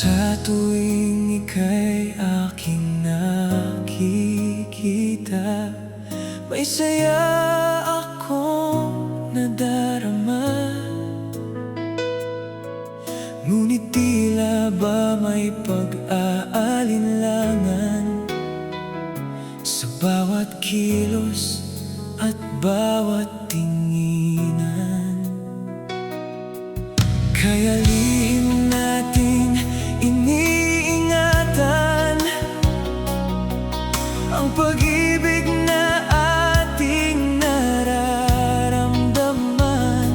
Sa tuwing ika'y aking nakikita, may saya akong nadarama. Ngunit tila ba may pag-aalinlangan sa bawat kilos at bawat tinginan. Kaya lihim nating iniingatan ang pag-ibig na ating nararamdaman,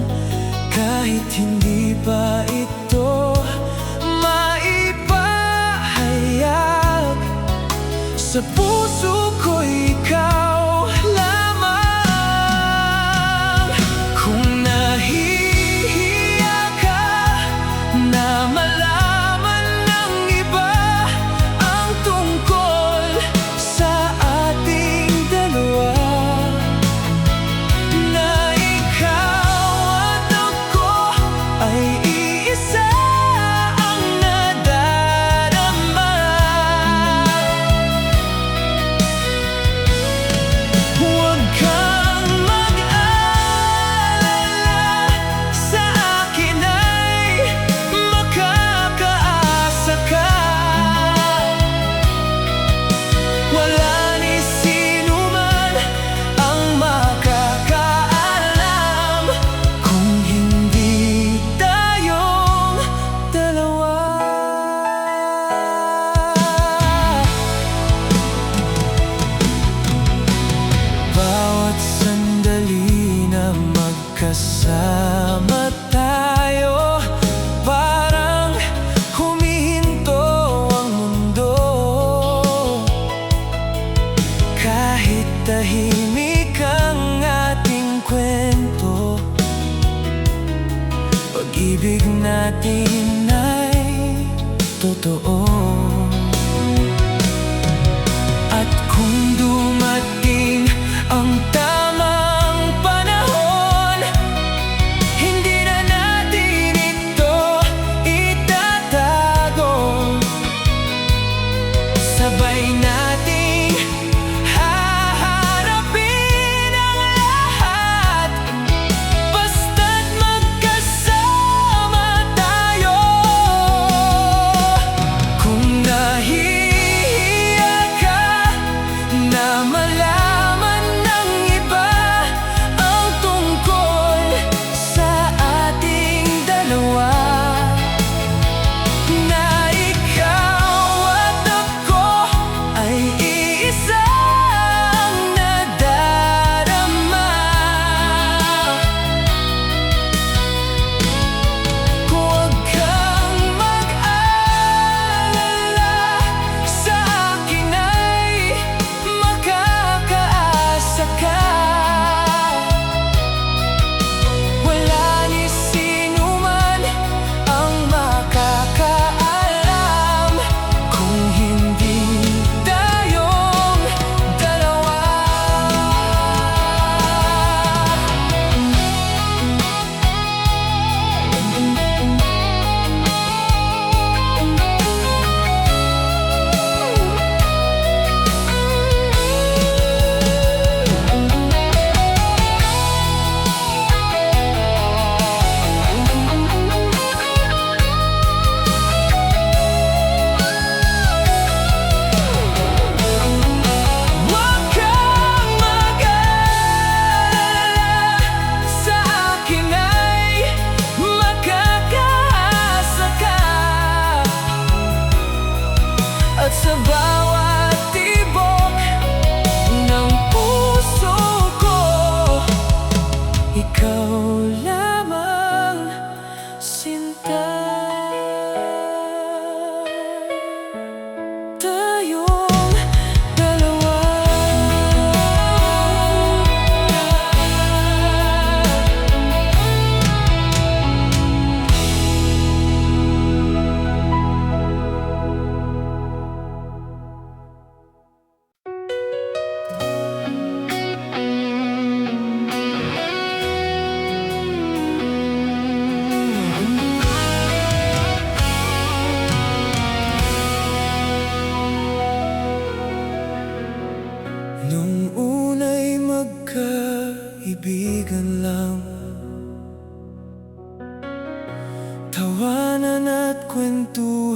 kahit hindi pa ito maipahayag. Sa puso ko'y ikaw lamang. Kung nahihiya ka na malaman ng iba ang tungkol sa ating dalawa, na ikaw at ako ay iisa ang nadarama, huwag kang mag-alala. Sa akin ay makakaasa ka. Wala ni sino man ang makakaalam kung hindi tayong dalawa. Bawat sandali na magkasama tayo, parang humihinto ang mundo. Kahit tahimik ang ating kwento, pag-ibig natin ay totoo. At kung dumating ang tamang panahon, hindi na natin ito itatago. Sabay nating haharapin ang lahat, basta't magkasama tayo. Kung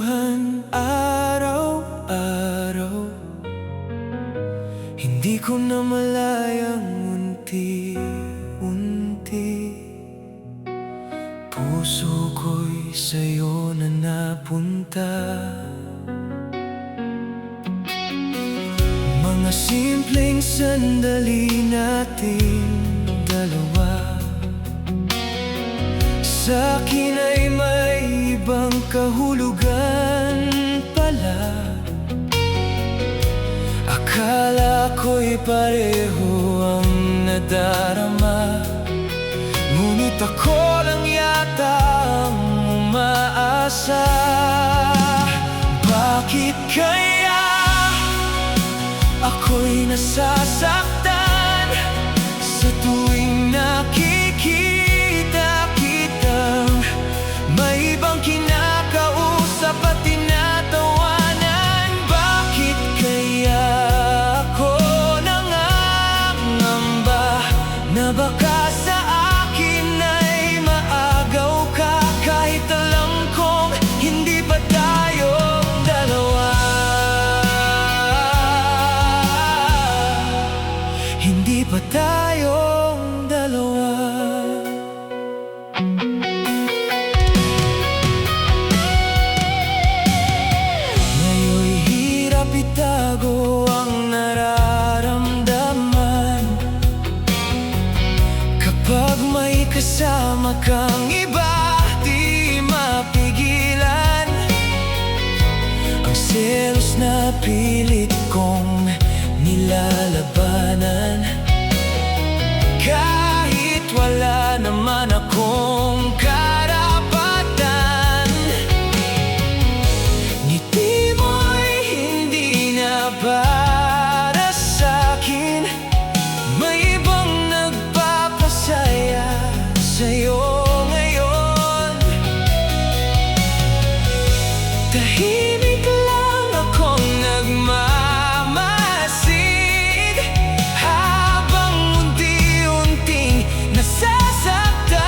kwentuhan araw-araw. Hindi ko na malayang unti-unti puso ko'y sa'yo na napunta. Mga simpleng sandali natin dalawa, sa'kin ay may ibang kahulugan pala. Akala ko'y pareho ang nadarama, ngunit ako lang yata ang umaasa. Bakit kaya ako'y nasasaktan sa tuwing nakikita kitang may ibang kinakausap at tinatawanan? Bakit kaya ako nangangamba na baka sa akin ay maagaw ka, kahit alam kong hindi pa tayong dalawa? Hindi pa tayong dalawa. Ngayon'y hirap itago ang nararamdaman kapag may kasama kang iba, di mapigilan ang selos na pilit kong nilalabanan. Kahit wala naman akong karapatan, ngiti mo'y hindi na para sa'kin. May ibang nagpapasaya sa'yo ngayon. Tahimik lang akong nagmamasid habang unti-unting nasasaktan.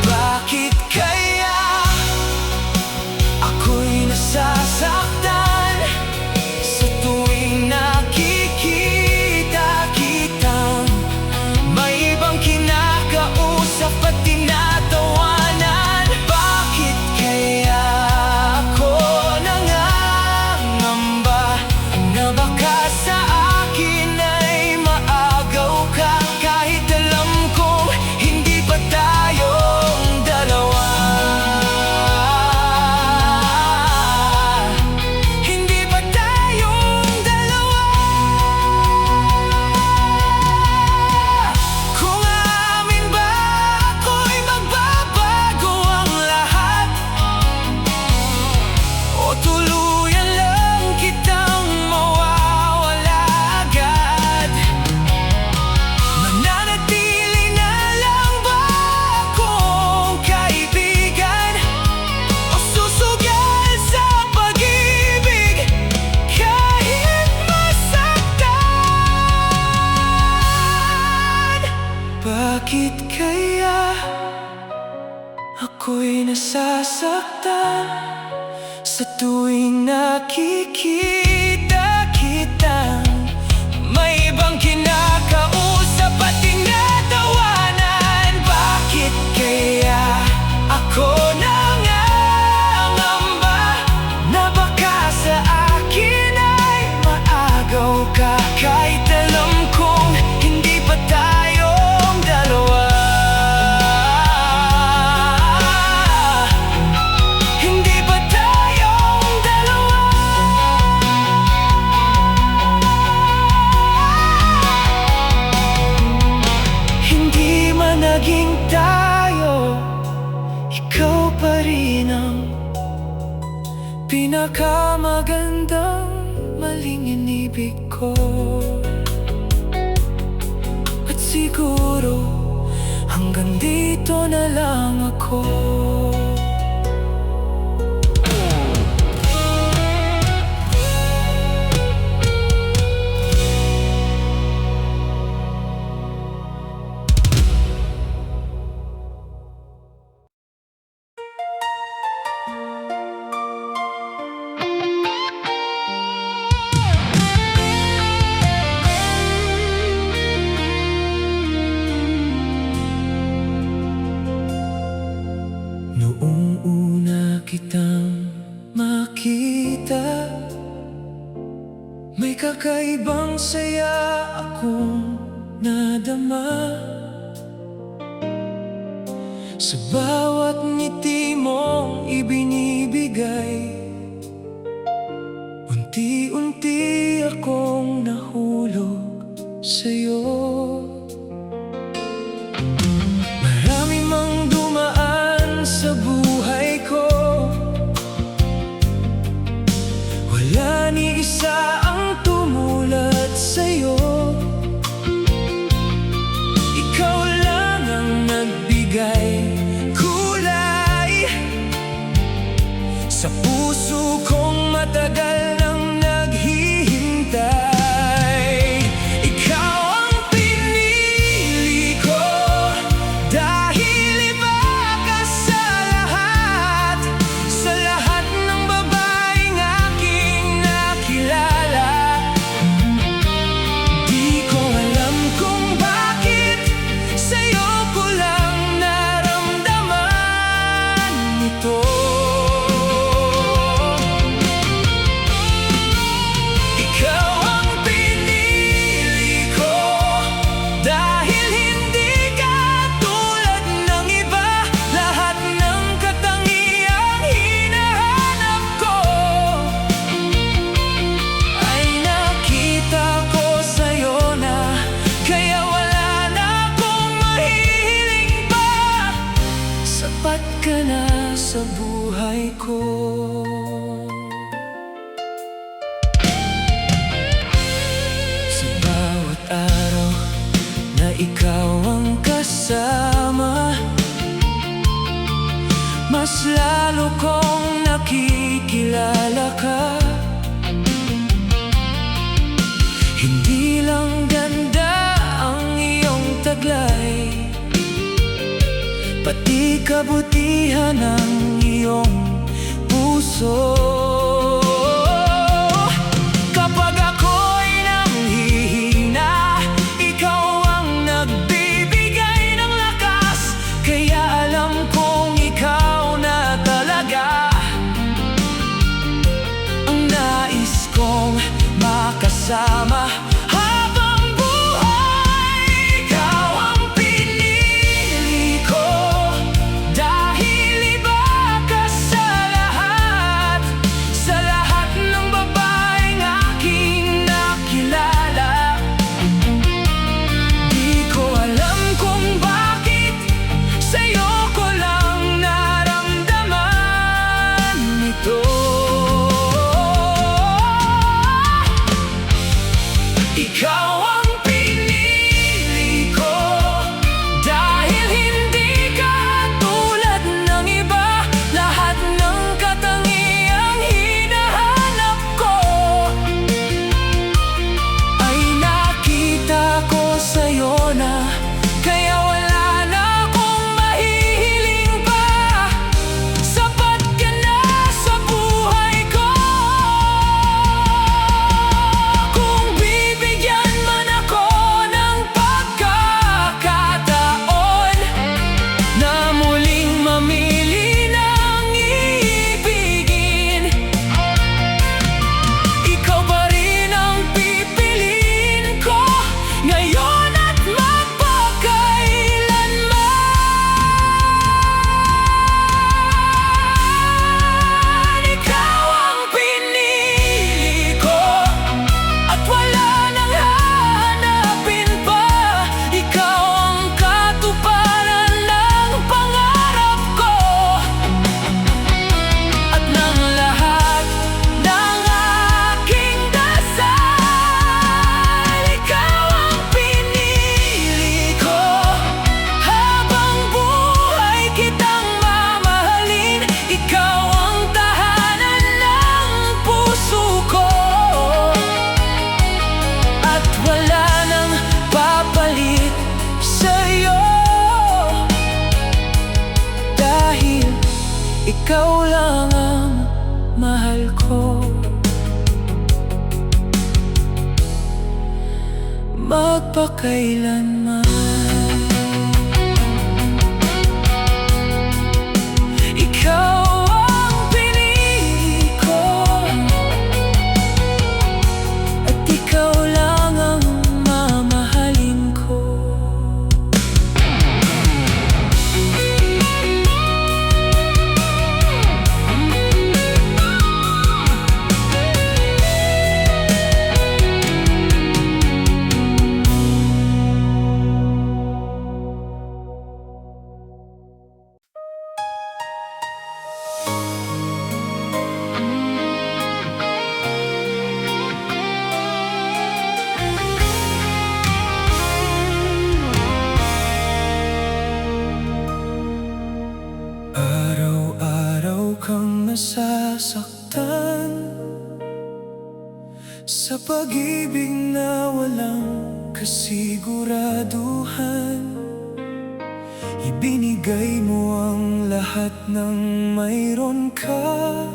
Bakit kaya ako'y nasasaktan sa tuwing nakikita kitang may ibang kinakausap at tinatawanan? Bakit kaya ako nangangamba na baka sa akin ay maagaw ka, kahit alam kong hindi pa tayong dalawa? Hindi pa tayong dalawa. Kung aamin ba ako'y magbabago ang lahat, o tuluyan lang kitang mawawala agad? Mananatili na lang ba akong kaibigan, o susugal sa pag-ibig kahit masaktan? Bakit kaya ako'y nasasaktan sa tuwing nakikita kitang may ibang kinakausap at tinatawanan? Bakit kaya ako nangangamba na baka sa akin ay maagaw ka, kahit alam kong hindi pa tayong dalawa? Hindi pa tayong dalawa. Hindi man naging tayo, ikaw pa rin ang pinakamagandang maling inibig ko. At siguro hanggang dito na lang ako. kita, may kakaibang saya akong nadama. Sa bawat ngiti mong ibinibigay, unti-unti akong nahulog sa'yo. Marami mang dumaan sa buhay ko, wala ni isa ang tumulad sa'yo. Ikaw lang ang nagbigay kulay sa puso kong matagal nang naghihintay. Ikaw ang pinili ko dahil iba ka sa lahat ng babaeng aking nakilala. Di ko alam kung bakit sa'yo ko lang naramdaman ito. Ikaw ang pinili ko dahil hindi ka tulad ng iba. Lahat ng katangiang hinahanap ko ay nakita ko sa'yo na, kaya wala na akong mahihiling pa. Sapat ka na sa buhay ko. Sa bawat araw na ikaw ang kasama, mas lalo kong nakikilala ka. Hindi lang ganda ang iyong taglay, pati kabutihan ng iyong puso. Kapag ako'y nanghihina, ikaw ang nagbibigay ng lakas. Kaya alam kong ikaw na talaga ang nais kong makasama habang buhay. Ikaw ang pinili ko dahil iba ka sa lahat ng babaeng aking nakilala. Di ko alam kung bakit sa'yo ko lang naramdaman ito. Ikaw ang pinili ko dahil hindi ka tulad ng iba. Lahat ng katangiang hinahanap ko ay nakita ko sa'yo na, kaya wala na akong mahihiling pa. Sapat ka na sa buhay ko. Kung bibigyan man ako ng pagkakataon na muling mamili ng ibigin, ikaw pa rin ang pipiliin ko ngayon at magpakailanman. Ikaw ang pinili ko at wala nang hahanapin pa. Ikaw ang katuparan ng pangarap ko at ng lahat ng aking dasal. Ikaw ang pinili ko, habang buhay kitang mamahalin. Ikaw ang tahanan ng puso ko at wala nang papalit sa'yo, dahil ikaw lang ang mahal ko. Magpakailanman. Ikaw ang pinili ko. nasasaktan sa pag-ibig na walang kasiguraduhan. Ibinigay mo ang lahat ng mayroon ka,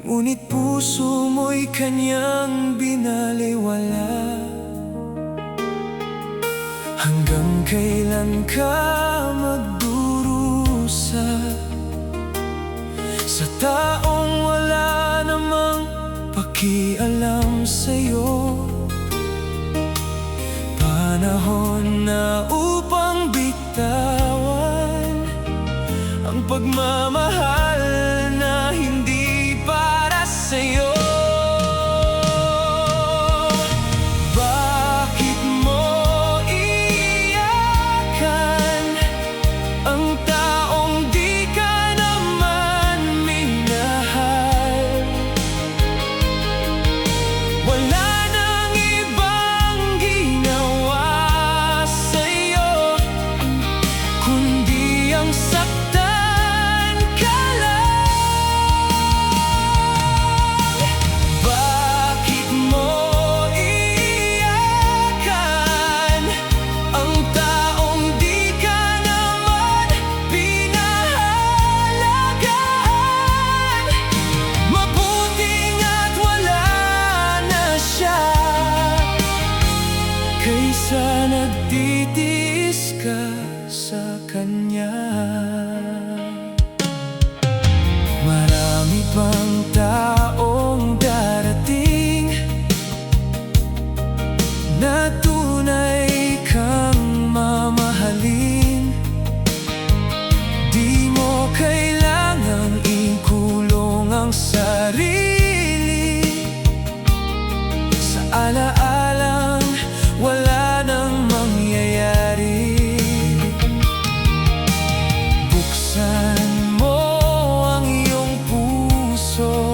ngunit puso mo'y kanyang binaliwala. Hanggang kailan ka magdurusa sa taong wala namang pakialam sa'yo? Panahon na upang bitawan ang pagmamahal na hindi para sa'yo. Bakit mo iiyakan ang taong di ka naman minahal? Wala nang ibang ginawa sa'yo kundi ang saktan ka lang. Bakit mo iiyakan ang taong di ka naman pinahalagaan? Mabuti nga't wala na siya kaysa nagtitiis ka sa kanya. Marami pang taong darating na tunay kang mamahalin. Di mo kailangang ikulong ang sarili sa alaalang wala nang mangyayari. Buksan mo ang iyong puso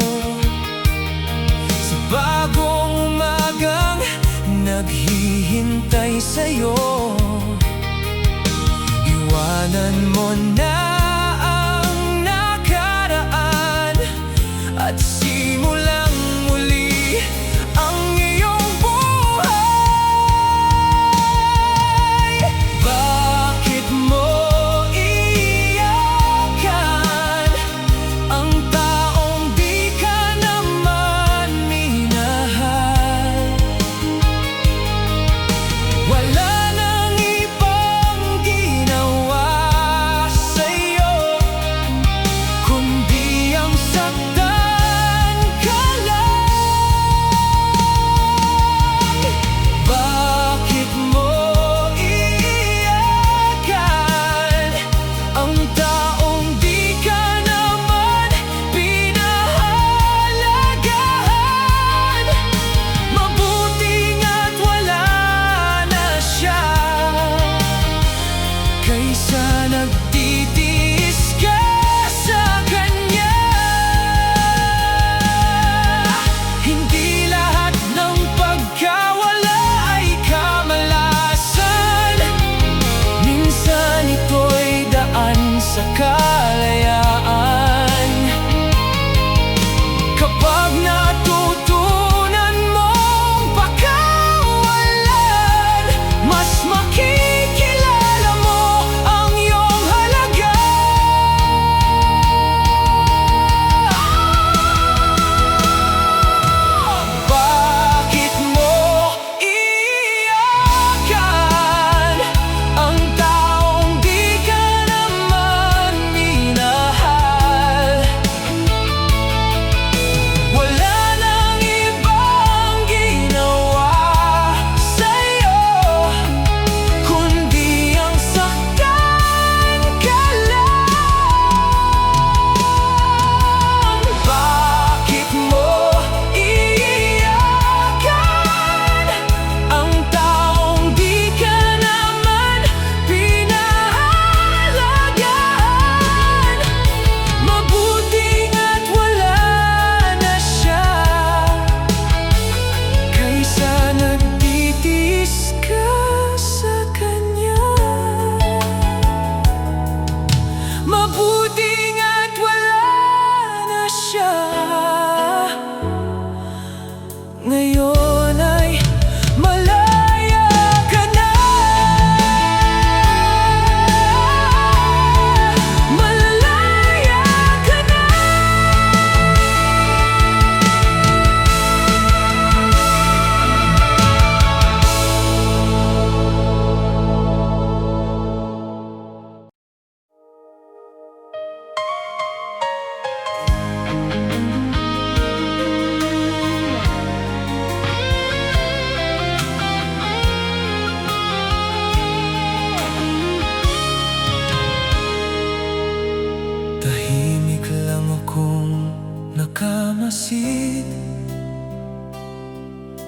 masid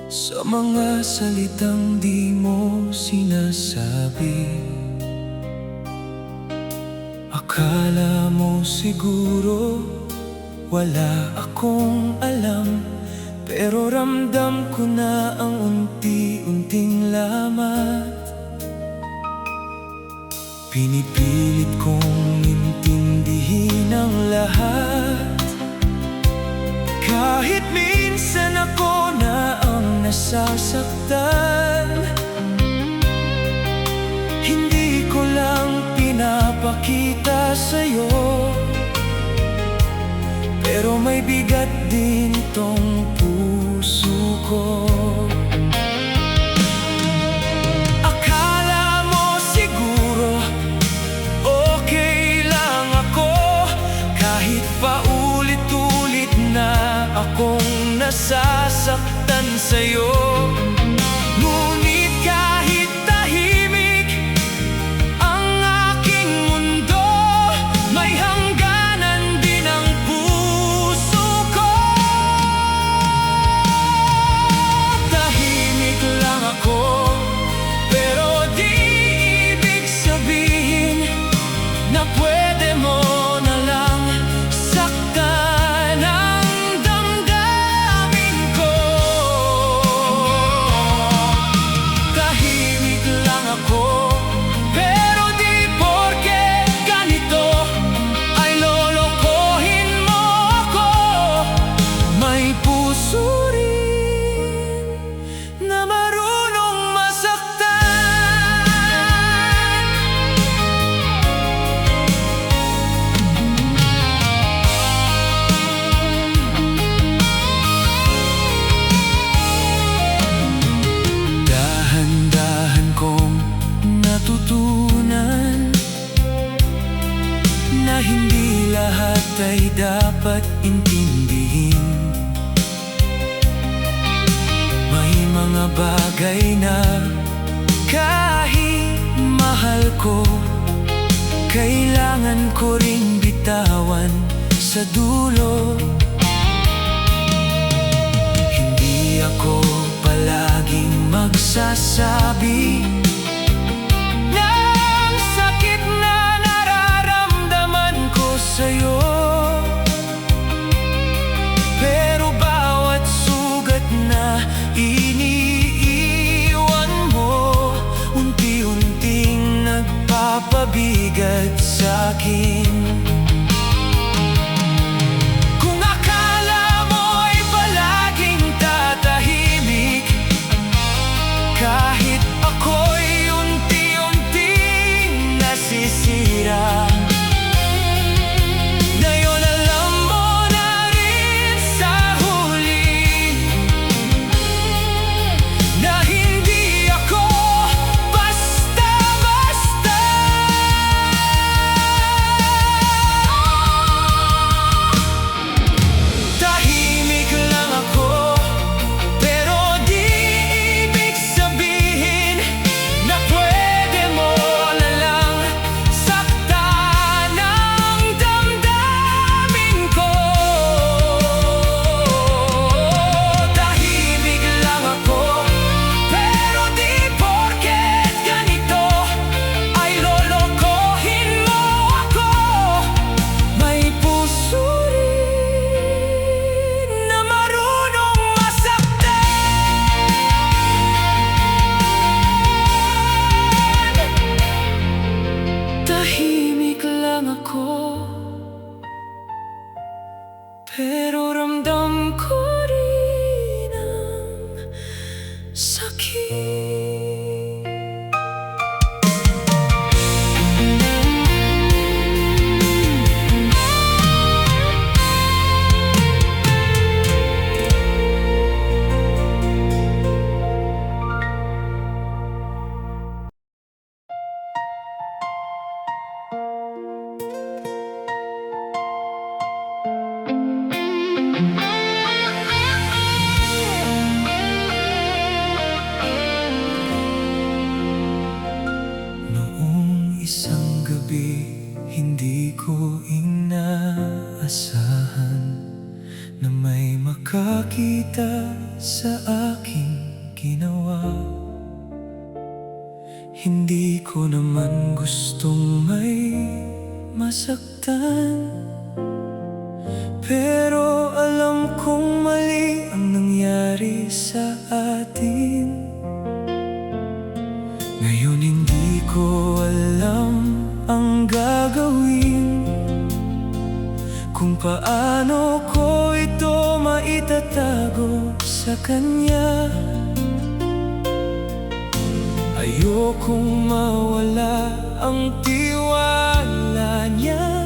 sa mga salitang di mo sinasabi. Akala mo siguro wala akong alam, pero ramdam ko na ang unti-unting lamat. Pinipilit kong intindihin ang lahat, kahit minsan ako na ang nasasaktan. Hindi ko lang pinapakita sa'yo, pero may bigat din tong puso ko. Akala mo siguro okay lang ako, kahit paulit-ulit na akong nasasaktan sa'yo. Ngunit kahit tahimik ang aking mundo, may hangganan din ang puso ko. Tahimik lang ako, pero di ibig sabihin na pwede mo na lang saktan ang damdamin ko. Tahimik lang ako, pero di porke ganito ay lolokohin mo ako. May puso rin na marunong masaktan. Dahan-dahan kong natutunan na hindi lahat ay dapat intindihin. May mga bagay na kahit mahal ko, kailangan ko ring bitawan sa dulo. Hindi ako palaging magsasabi ng sakit na nararamdaman ko sa'yo, pero bawat sugat na iniiwan mo, unti-unting nagpapabigat sa'kin. Kung akala mo'y palaging tatahimik, kahit ako'y unti-unting nasisira, ngayon alam mo na rin sa huli na hindi ako basta-basta. Tahimik lang ako, pero di ibig sabihin na pwede mo na lang saktan ang damdamin ko. Tahimik lang ako, pero di porket ganito ay lolokohin mo ako. May puso rin na marunong masaktan. Tahimik lang ako, pero ramdam ko rin ang sakit. Hindi ko inaasahan na may pagkakita sa aking ginawa. Hindi ko naman gustong may masaktan, pero alam kong mali ang nangyari sa atin. Ngayon hindi ko alam ang gagawin, kung paano ko ito maitatago sa kanya. Ayokong mawala ang tiwala niya,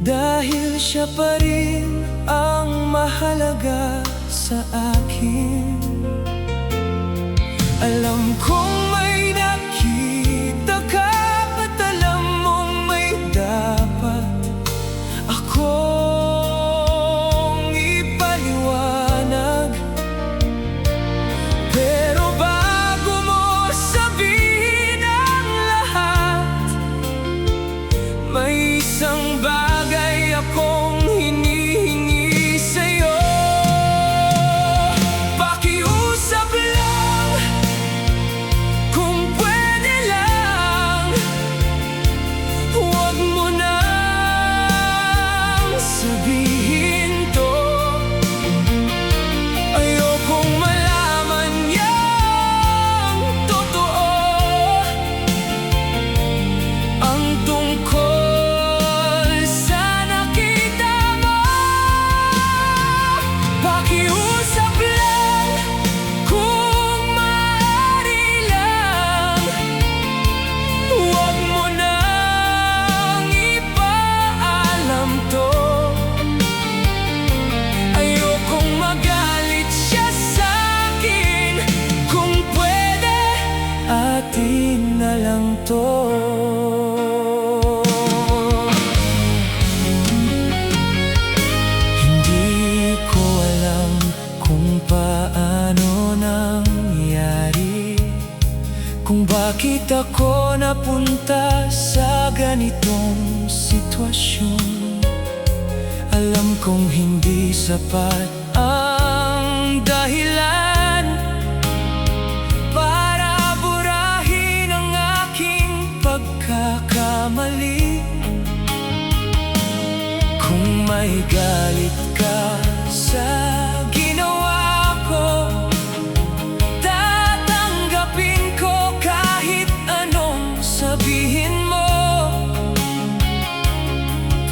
dahil siya pa rin ang mahalaga sa akin. Alam kong may nakita ka at alam mong may dapat akong ipaliwanag, pero bago mo sabihin ang lahat, may isang bagay akong hinihingi sa'yo. Pakiusap lang, kung pwede lang, huwag mo nang sabihin to. Ayokong malaman yang totoo ang tungkol sa nakita mo. Pakiusap lang, kung maaari lang, huwag mo nang ipaalam to. Ayokong magalit siya sa'kin, kung pwede, atin na lang to. Hindi ko alam kung paano nangyari, kung bakit ako napunta sa ganitong sitwasyon. Alam kong hindi sapat ang dahilan para burahin ang aking pagkakamali. Kung may galit ka sa ginawa ko, tatanggapin ko kahit anong sabihin mo.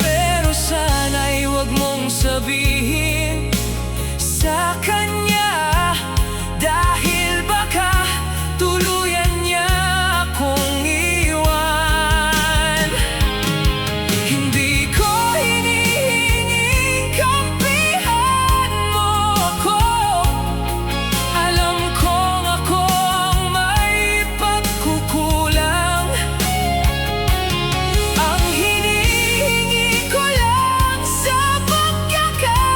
Pero sana'y huwag mong sabihin sa kanya, dahil baka tuluyan niya akong iwan. Hindi ko hinihinging kampihan mo ako, alam kong akong may pagkukulang. Ang hinihingi ko lang sa pagkakataon,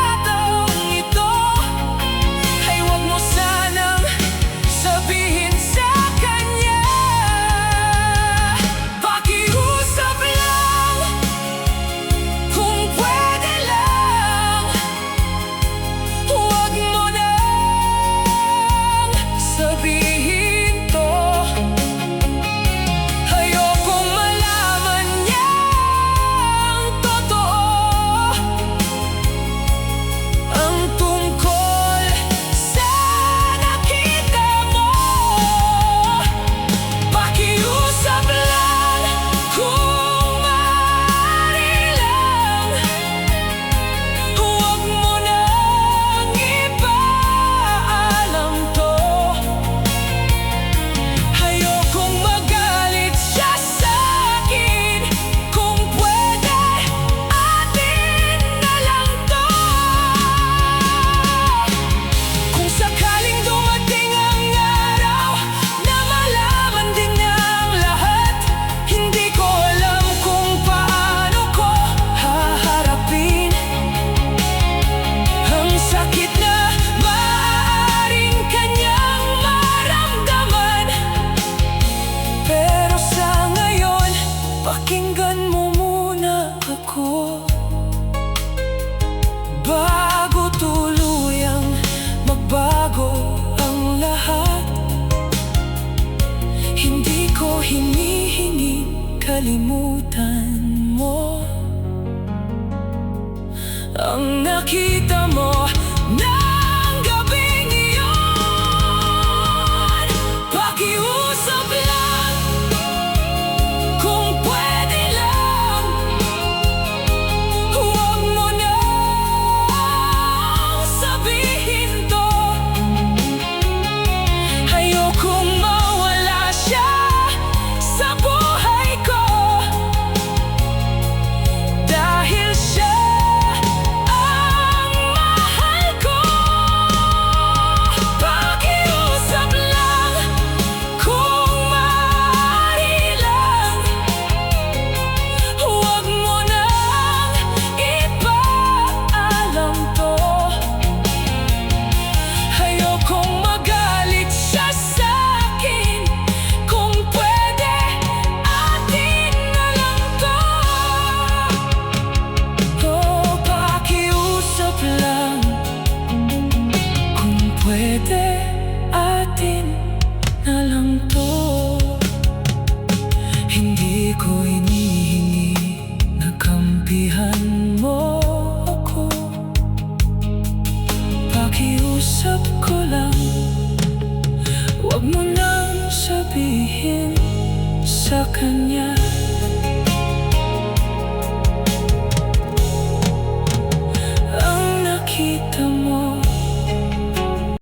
kalimutan mo ang nakita mo ng gabing iyon. Pakiusap lang, kung pwede lang, huwag mo nang sabihin to. Ayokong mawala siya sa buhay ko, dahil siya ang mahal ko. Pakiusap lang, kung maaari lang, huwag mo nang ipaalam to. Ayokong magalit siya sa'kin, kung pwede atin na lang to. Oh, pakiusap lang, kung pwede atin na lang to. Hindi ko inihingi na kampihan mo ako. Pakiusap ko lang, huwag mo nang sabihin sa kanya. Ang nakita mo